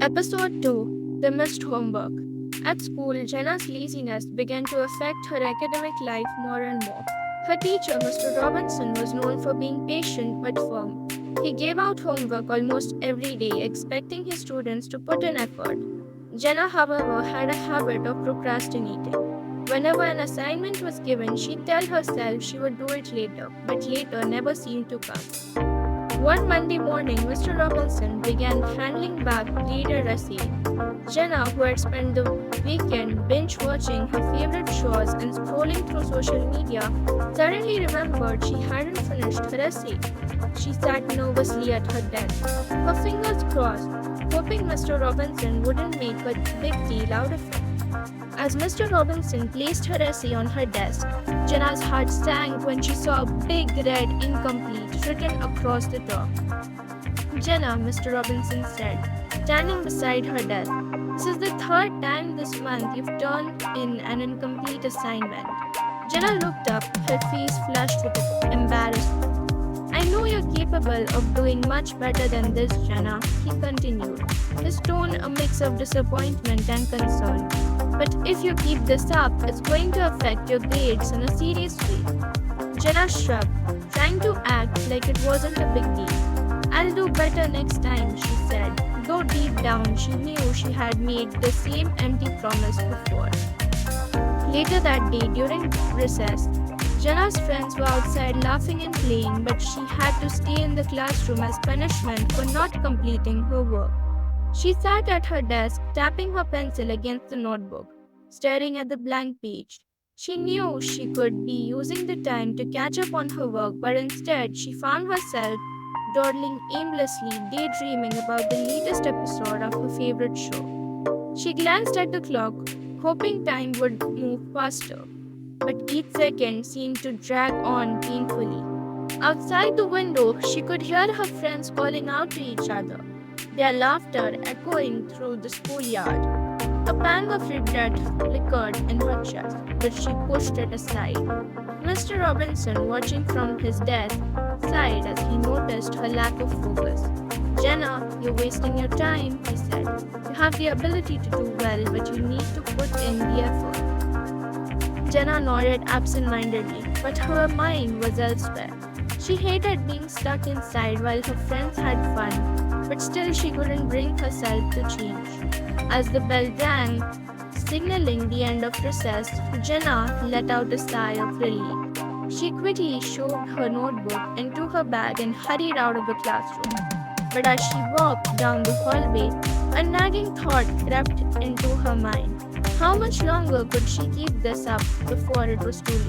Episode 2. The Missed Homework. At school, Jenna's laziness began to affect her academic life more and more. Her teacher, Mr. Robinson, was known for being patient but firm. He gave out homework almost every day, expecting his students to put in effort. Jenna, however, had a habit of procrastinating. Whenever an assignment was given, she'd tell herself she would do it later, but later never seemed to come. One Monday morning, Mr. Robinson began handing back reader essay. Jenna, who had spent the weekend binge watching her favorite shows and scrolling through social media, suddenly remembered she hadn't finished her essay. She sat nervously at her desk, her fingers crossed, hoping Mr. Robinson wouldn't make a big deal out of it. As Mr. Robinson placed her essay on her desk, Jenna's heart sank when she saw a big red incomplete written across the top. Jenna, Mr. Robinson said, standing beside her desk, this is the third time this month you've turned in an incomplete assignment. Jenna looked up, her face flushed with embarrassment. I know you're capable of doing much better than this, Jenna, he continued, his tone a mix of disappointment and concern. But if you keep this up, it's going to affect your grades in a serious way. Jenna shrugged, trying to act like it wasn't a big deal. I'll do better next time, she said, though deep down she knew she had made the same empty promise before. Later that day, during recess, Jenna's friends were outside laughing and playing, but she had to stay in the classroom as punishment for not completing her work. She sat at her desk, tapping her pencil against the notebook, staring at the blank page. She knew she could be using the time to catch up on her work, but instead she found herself dawdling aimlessly, daydreaming about the latest episode of her favorite show. She glanced at the clock, hoping time would move faster, but each second seemed to drag on painfully. Outside the window, she could hear her friends calling out to each other, their laughter echoing through the schoolyard. A pang of regret flickered in her chest, but she pushed it aside. Mr. Robinson, watching from his desk, sighed as he noticed her lack of focus. Jenna, you're wasting your time, he said. You have the ability to do well, but you need to put in the effort. Jenna nodded absent-mindedly, but her mind was elsewhere. She hated being stuck inside while her friends had fun, but still she couldn't bring herself to change. As the bell rang, signaling the end of recess, Jenna let out a sigh of relief. She quickly shoved her notebook into her bag and hurried out of the classroom. But as she walked down the hallway, a nagging thought crept into her mind. How much longer could she keep this up before it was too late?